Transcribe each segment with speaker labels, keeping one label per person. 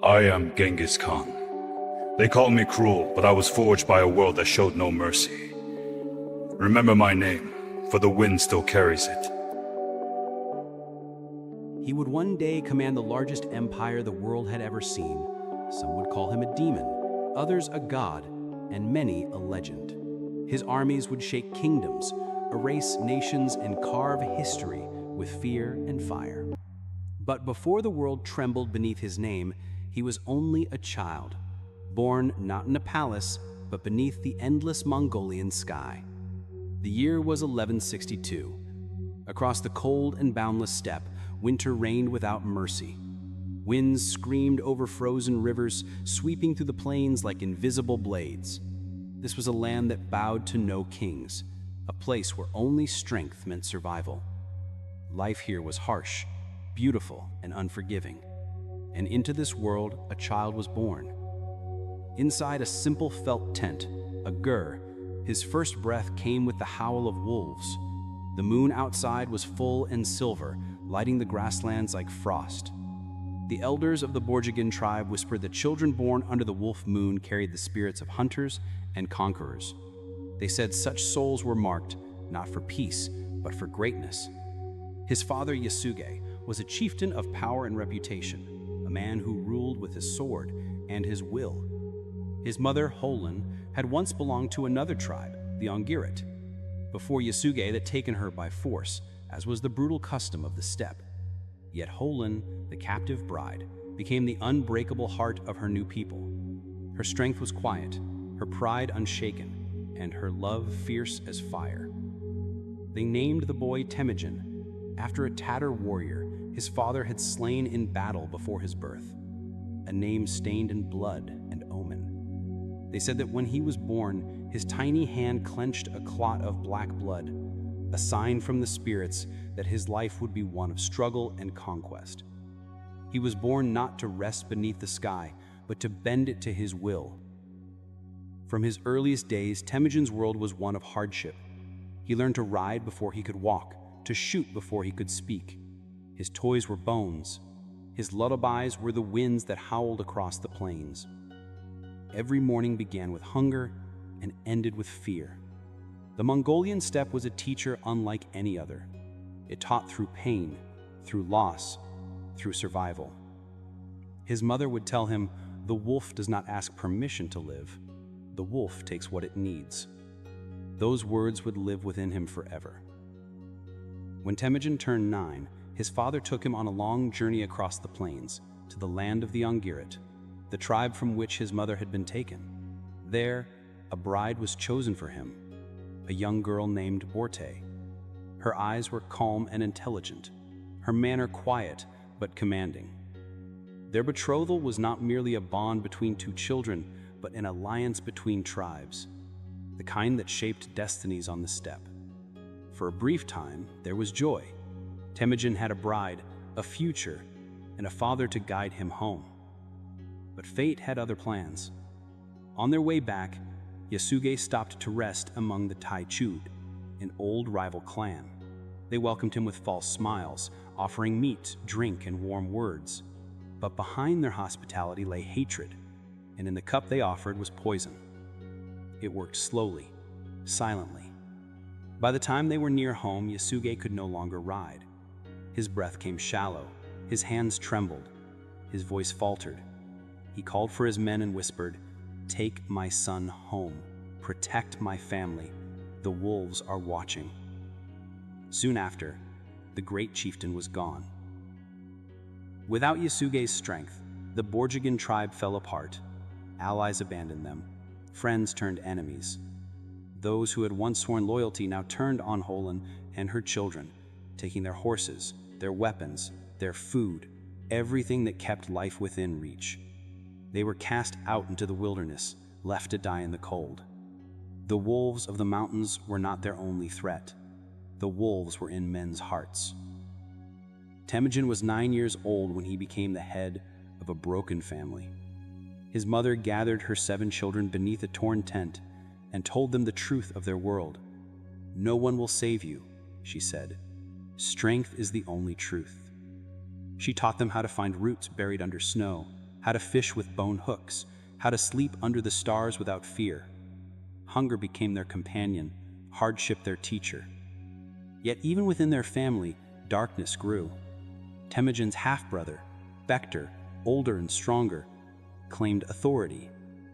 Speaker 1: I am Genghis Khan. They call me cruel, but I was forged by a world that showed no mercy. Remember my name, for the wind still carries it.
Speaker 2: He would one day command the largest empire the world had ever seen. Some would call him a demon, others a god, and many a legend. His armies would shake kingdoms, erase nations, and carve history with fear and fire. But before the world trembled beneath his name, he was only a child, born not in a palace, but beneath the endless Mongolian sky. The year was 1162. Across the cold and boundless steppe, winter reigned without mercy. Winds screamed over frozen rivers, sweeping through the plains like invisible blades. This was a land that bowed to no kings, a place where only strength meant survival. Life here was harsh, beautiful, and unforgiving. And into this world, a child was born. Inside a simple felt tent, a gur, his first breath came with the howl of wolves. The moon outside was full and silver, lighting the grasslands like frost. The elders of the Borjigin tribe whispered that children born under the wolf moon carried the spirits of hunters and conquerors. They said such souls were marked, not for peace, but for greatness. His father, Yasuge, was a chieftain of power and reputation, a man who ruled with his sword and his will. His mother, Holin, had once belonged to another tribe, the Ongirit, before Yasuge had taken her by force, as was the brutal custom of the steppe. Yet Holin, the captive bride, became the unbreakable heart of her new people. Her strength was quiet, her pride unshaken, and her love fierce as fire. They named the boy Temujin, after a Tatar warrior his father had slain in battle before his birth, a name stained in blood and omen. They said that when he was born, his tiny hand clenched a clot of black blood, a sign from the spirits that his life would be one of struggle and conquest. He was born not to rest beneath the sky, but to bend it to his will. From his earliest days, Temujin's world was one of hardship. He learned to ride before he could walk, to shoot before he could speak. His toys were bones. His lullabies were the winds that howled across the plains. Every morning began with hunger and ended with fear. The Mongolian steppe was a teacher unlike any other. It taught through pain, through loss, through survival. His mother would tell him, "The wolf does not ask permission to live. The wolf takes what it needs." Those words would live within him forever. When Temujin turned 9, his father took him on a long journey across the plains to the land of the Ongirit, the tribe from which his mother had been taken. There, a bride was chosen for him, a young girl named Borte. Her eyes were calm and intelligent, her manner quiet but commanding. Their betrothal was not merely a bond between two children, but an alliance between tribes, the kind that shaped destinies on the steppe. For a brief time, there was joy. Temujin had a bride, a future, and a father to guide him home. But fate had other plans. On their way back, Yasuge stopped to rest among the Taichud, an old rival clan. They welcomed him with false smiles, offering meat, drink, and warm words. But behind their hospitality lay hatred, and in the cup they offered was poison. It worked slowly, silently. By the time they were near home, Yasuge could no longer ride. His breath came shallow, his hands trembled, his voice faltered. He called for his men and whispered, "Take my son home, protect my family. The wolves are watching." Soon after, the great chieftain was gone. Without Yasuge's strength, the Borjigin tribe fell apart. Allies abandoned them, friends turned enemies. Those who had once sworn loyalty now turned on Holin and her children, taking their horses, their weapons, their food, everything that kept life within reach. They were cast out into the wilderness, left to die in the cold. The wolves of the mountains were not their only threat. The wolves were in men's hearts. Temujin was 9 years old when he became the head of a broken family. His mother gathered her 7 children beneath a torn tent and told them the truth of their world. "No one will save you," she said. "Strength is the only truth." She taught them how to find roots buried under snow, how to fish with bone hooks, how to sleep under the stars without fear. Hunger became their companion, hardship their teacher. Yet even within their family, darkness grew. Temujin's half-brother, Bektar, older and stronger, claimed authority.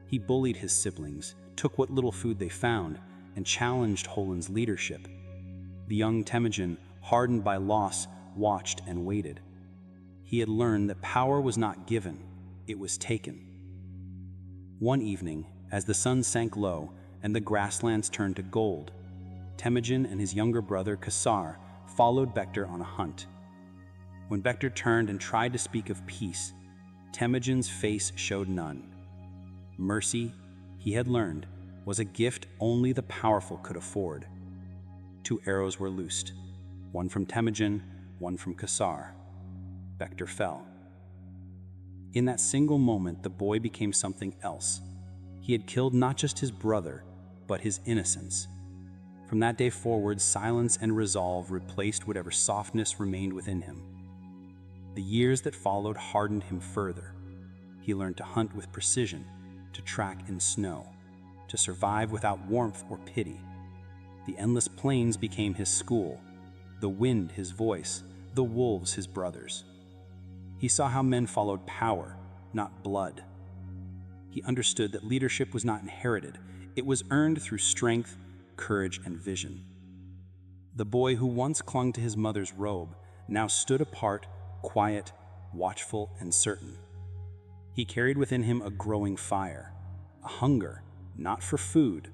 Speaker 2: He bullied his siblings, took what little food they found, and challenged Holin's leadership. The young Temujin, hardened by loss, watched and waited. He had learned that power was not given, it was taken. One evening, as the sun sank low and the grasslands turned to gold, Temujin and his younger brother Kasar followed Bektar on a hunt. When Bektar turned and tried to speak of peace, Temujin's face showed none. Mercy, he had learned, was a gift only the powerful could afford. 2 arrows were loosed, one from Temujin, one from Kasar. Bektar fell. In that single moment, the boy became something else. He had killed not just his brother, but his innocence. From that day forward, silence and resolve replaced whatever softness remained within him. The years that followed hardened him further. He learned to hunt with precision, to track in snow, to survive without warmth or pity. The endless plains became his school, the wind his voice, the wolves his brothers. He saw how men followed power, not blood. He understood that leadership was not inherited, it was earned through strength, courage, and vision. The boy who once clung to his mother's robe now stood apart, quiet, watchful, and certain. He carried within him a growing fire, a hunger, not for food,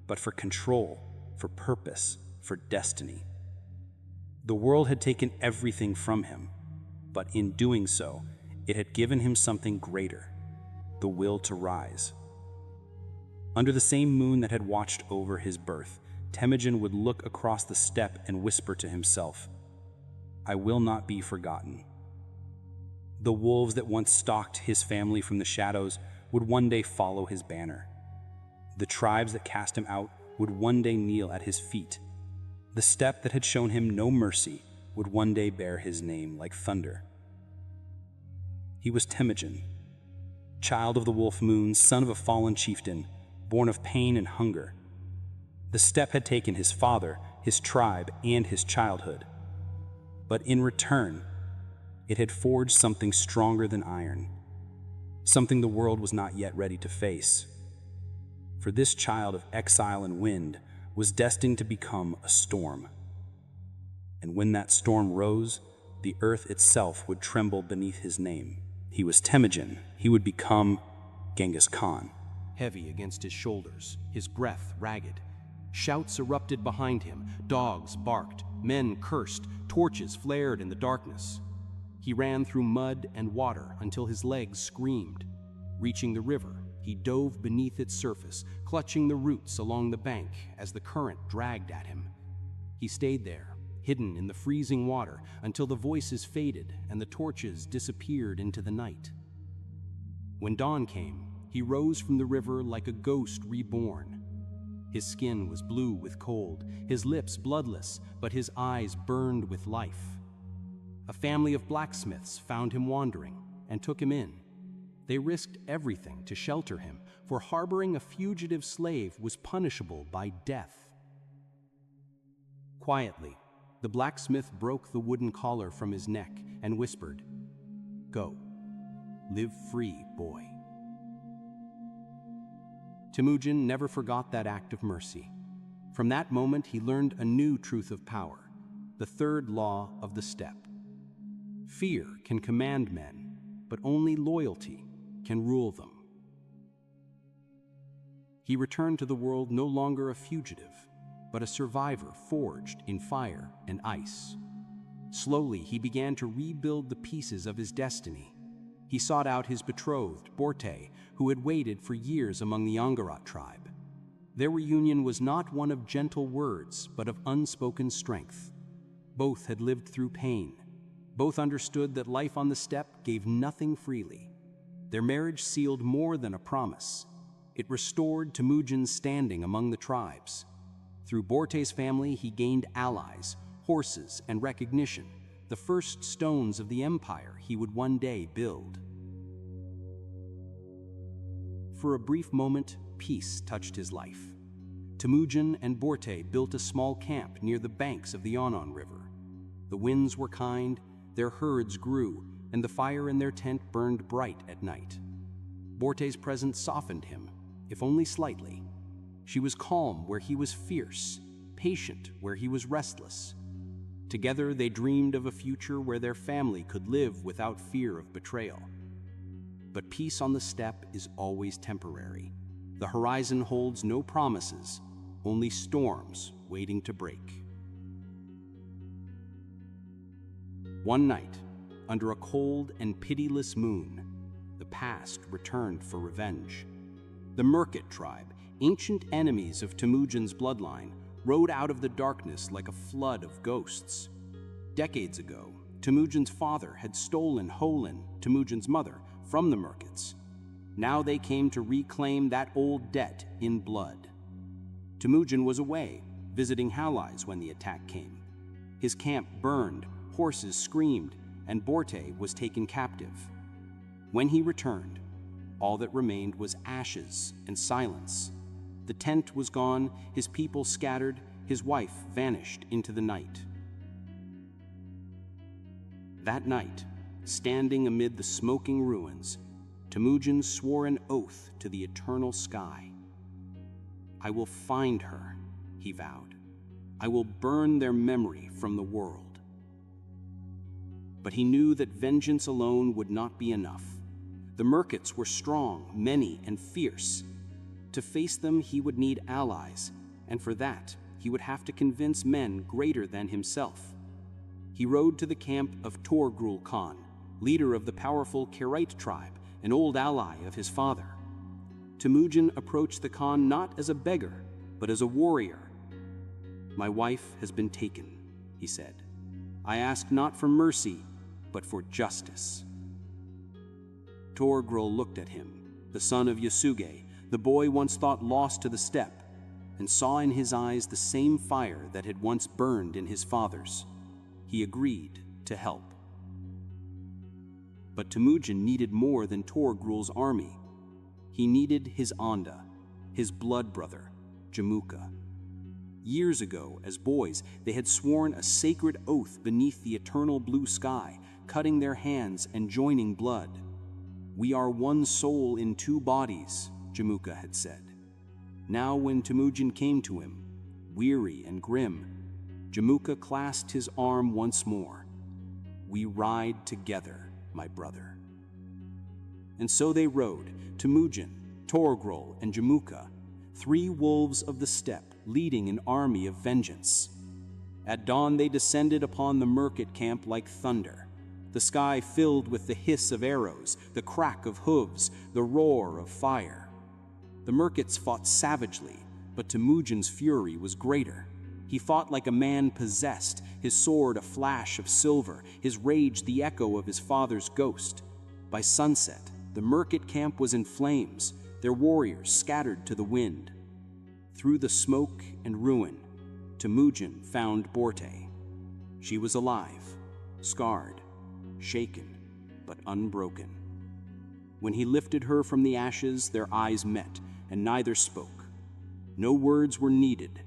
Speaker 2: but for control, for purpose, for destiny. The world had taken everything from him, but in doing so, it had given him something greater, the will to rise. Under the same moon that had watched over his birth, Temujin would look across the steppe and whisper to himself, "I will not be forgotten." The wolves that once stalked his family from the shadows would one day follow his banner. The tribes that cast him out would one day kneel at his feet. The steppe that had shown him no mercy would one day bear his name like thunder. He was Temujin, child of the wolf moon, son of a fallen chieftain, born of pain and hunger. The steppe had taken his father, his tribe, and his childhood. But in return, it had forged something stronger than iron, something the world was not yet ready to face. For this child of exile and wind was destined to become a storm. And when that storm rose, the earth itself would tremble beneath his name. He was Temujin. He would become Genghis Khan.
Speaker 3: Heavy against his shoulders, his breath ragged. Shouts erupted behind him, dogs barked, men cursed, torches flared in the darkness. He ran through mud and water until his legs screamed. Reaching the river, he dove beneath its surface, clutching the roots along the bank as the current dragged at him. He stayed there, hidden in the freezing water, until the voices faded and the torches disappeared into the night. When dawn came, he rose from the river like a ghost reborn. His skin was blue with cold, his lips bloodless, but his eyes burned with life. A family of blacksmiths found him wandering and took him in. They risked everything to shelter him, for harboring a fugitive slave was punishable by death. Quietly, the blacksmith broke the wooden collar from his neck and whispered, "Go, live free, boy." Temujin never forgot that act of mercy. From that moment, he learned a new truth of power, the third law of the steppe. Fear can command men, but only loyalty can rule them. He returned to the world no longer a fugitive, but a survivor forged in fire and ice. Slowly, he began to rebuild the pieces of his destiny. He sought out his betrothed, Borte, who had waited for years among the Angarat tribe. Their reunion was not one of gentle words, but of unspoken strength. Both had lived through pain. Both understood that life on the steppe gave nothing freely. Their marriage sealed more than a promise. It restored Temujin's standing among the tribes. Through Borte's family, he gained allies, horses, and recognition, the first stones of the empire he would one day build.
Speaker 2: For a brief moment, peace touched his life. Temujin and Borte built a small camp near the banks of the Onon River. The winds were kind, their herds grew, and the fire in their tent burned bright at night. Borte's presence softened him, if only slightly. She was calm where he was fierce, patient where he was restless. Together they dreamed of a future where their family could live without fear of betrayal. But peace on the steppe is always temporary. The horizon holds no promises, only storms waiting to break. One night, under a cold and pitiless moon, the past returned for revenge. The Merkit tribe, ancient enemies of Temujin's bloodline, rode out of the darkness like a flood of ghosts. Decades ago, Temujin's father had stolen Holin, Temujin's mother, from the Merkits. Now they came to reclaim that old debt in blood. Temujin was away, visiting Halais when the attack came. His camp burned, horses screamed, and Borte was taken captive. When he returned, all that remained was ashes and silence. The tent was gone, his people scattered, his wife vanished into the night. That night, standing amid the smoking ruins, Temujin swore an oath to the eternal sky. "I will find her," he vowed. "I will burn their memory from the world." But he knew that vengeance alone would not be enough. The Merkits were strong, many, and fierce. To face them, he would need allies, and for that, he would have to convince men greater than himself. He rode to the camp of Torgrul Khan, leader of the powerful Kiraite tribe, an old ally of his father. Temujin approached the Khan not as a beggar, but as a warrior. "My wife has been taken," he said. "I ask not for mercy, but for justice." Torgrul looked at him, the son of Yasuge, the boy once thought lost to the steppe, and saw in his eyes the same fire that had once burned in his father's. He agreed to help. But Temujin needed more than Torgrul's army. He needed his Onda, his blood brother, Jamuka. Years ago, as boys, they had sworn a sacred oath beneath the eternal blue sky, cutting their hands and joining blood. "We are one soul in two bodies," Jamuka had said. Now when Temujin came to him, weary and grim, Jamuka clasped his arm once more. "We ride together, my brother." And so they rode, Temujin, Torgrul, and Jamuka, 3 wolves of the steppe leading an army of vengeance. At dawn they descended upon the Merkit camp like thunder, the sky filled with the hiss of arrows, the crack of hooves, the roar of fire. The Merkits fought savagely, but Temujin's fury was greater. He fought like a man possessed, his sword a flash of silver, his rage the echo of his father's ghost. By sunset, the Merkit camp was in flames, their warriors scattered to the wind. Through the smoke and ruin, Temujin found Borte. She was alive, scarred, shaken, but unbroken. When he lifted her from the ashes, their eyes met, and neither spoke. No words were needed.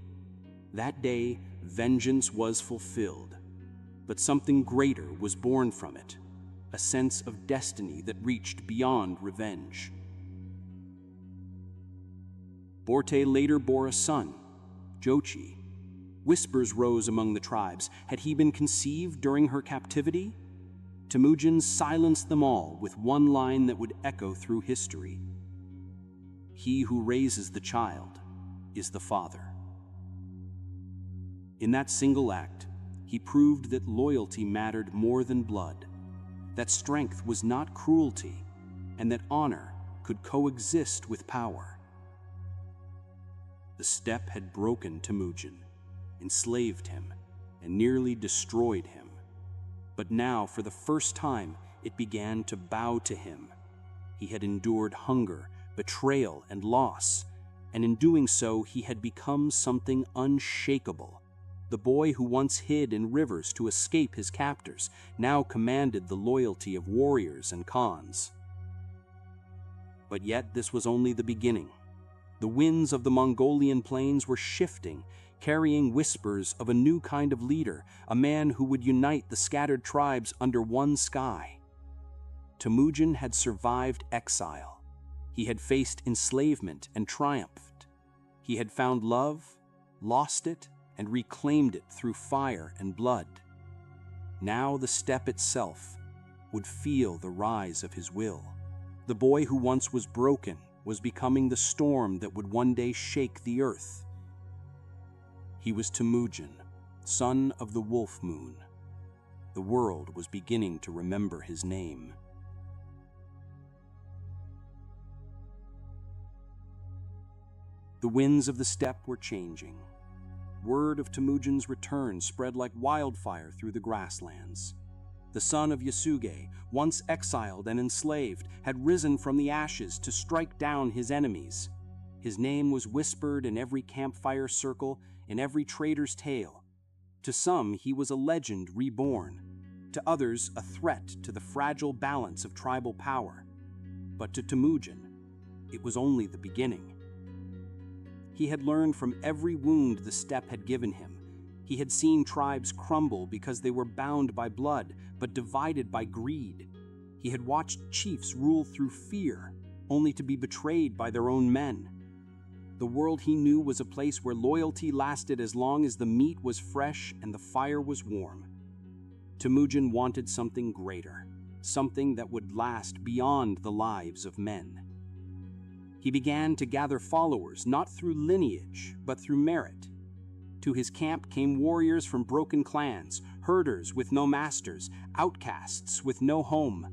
Speaker 2: That day, vengeance was fulfilled, but something greater was born from it, a sense of destiny that reached beyond revenge. Borte later bore a son, Jochi. Whispers rose among the tribes. Had he been conceived during her captivity? Temujin silenced them all with one line that would echo through history. "He who raises the child is the father." In that single act, he proved that loyalty mattered more than blood, that strength was not cruelty, and that honor could coexist with power. The steppe had broken Temujin, enslaved him, and nearly destroyed him. But now, for the first time, it began to bow to him. He had endured hunger, betrayal, and loss, and in doing so, he had become something unshakable. The boy who once hid in rivers to escape his captors now commanded the loyalty of warriors and khans.
Speaker 3: But yet this was only the beginning. The winds of the Mongolian plains were shifting, carrying whispers of a new kind of leader, a man who would unite the scattered tribes under one sky. Temujin had survived exile. He had faced enslavement and triumphed. He had found love, lost it, and reclaimed it through fire and blood. Now the steppe itself would feel the rise of his will. The boy who once was broken was becoming the storm that would one day shake the earth. He was Temujin, son of the wolf moon. The world was beginning to remember his name. The winds of the steppe were changing. Word of Temujin's return spread like wildfire through the grasslands. The son of Yasuge, once exiled and enslaved, had risen from the ashes to strike down his enemies. His name was whispered in every campfire circle, in every trader's tale. To some, he was a legend reborn. To others, a threat to the fragile balance of tribal power. But to Temujin, it was only the beginning. He had learned from every wound the steppe had given him. He had seen tribes crumble because they were bound by blood, but divided by greed. He had watched chiefs rule through fear, only to be betrayed by their own men. The world he knew was a place where loyalty lasted as long as the meat was fresh and the fire was warm. Temujin wanted something greater, something that would last beyond the lives of men. He began to gather followers, not through lineage, but through merit. To his camp came warriors from broken clans, herders with no masters, outcasts with no home.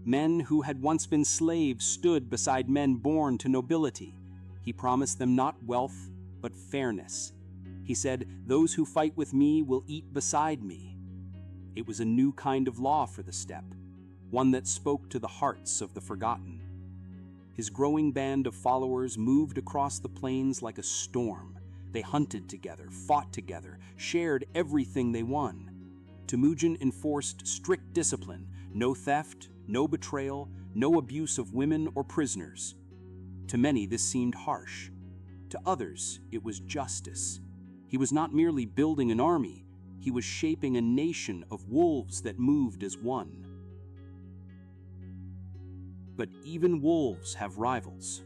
Speaker 3: Men who had once been slaves stood beside men born to nobility. He promised them not wealth, but fairness. He said, "Those who fight with me will eat beside me." It was a new kind of law for the steppe, one that spoke to the hearts of the forgotten. His growing band of followers moved across the plains like a storm. They hunted together, fought together, shared everything they won. Temujin enforced strict discipline: no theft, no betrayal, no abuse of women or prisoners. To many this seemed harsh. To others it was justice. He was not merely building an army, he was shaping a nation of wolves that moved as one. But even wolves have rivals.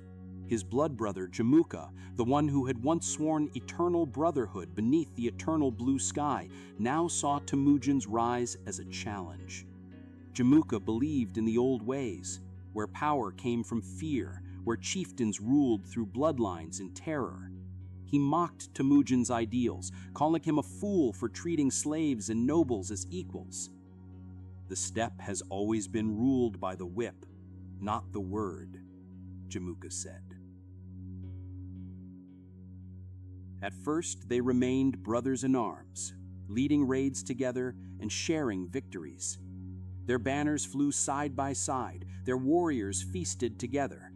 Speaker 3: His blood brother, Jamuka, the one who had once sworn eternal brotherhood beneath the eternal blue sky, now saw Temujin's rise as a challenge. Jamuka believed in the old ways, where power came from fear, where chieftains ruled through bloodlines and terror. He mocked Temujin's ideals, calling him a fool for treating slaves and nobles as equals. The steppe has always been ruled by the whip, not the word, Jamuka said. At first, they remained brothers in arms, leading raids together and sharing victories. Their banners flew side by side, their warriors feasted together.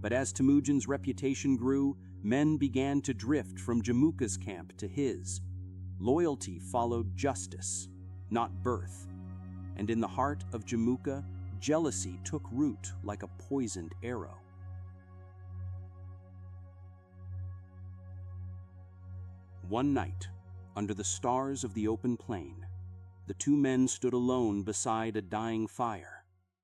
Speaker 3: But as Temujin's reputation grew, men began to drift from Jamuka's camp to his. Loyalty followed justice, not birth. And in the heart of Jamuka, jealousy took root like a poisoned arrow. One night, under the stars of the open plain, the two men stood alone beside a dying fire.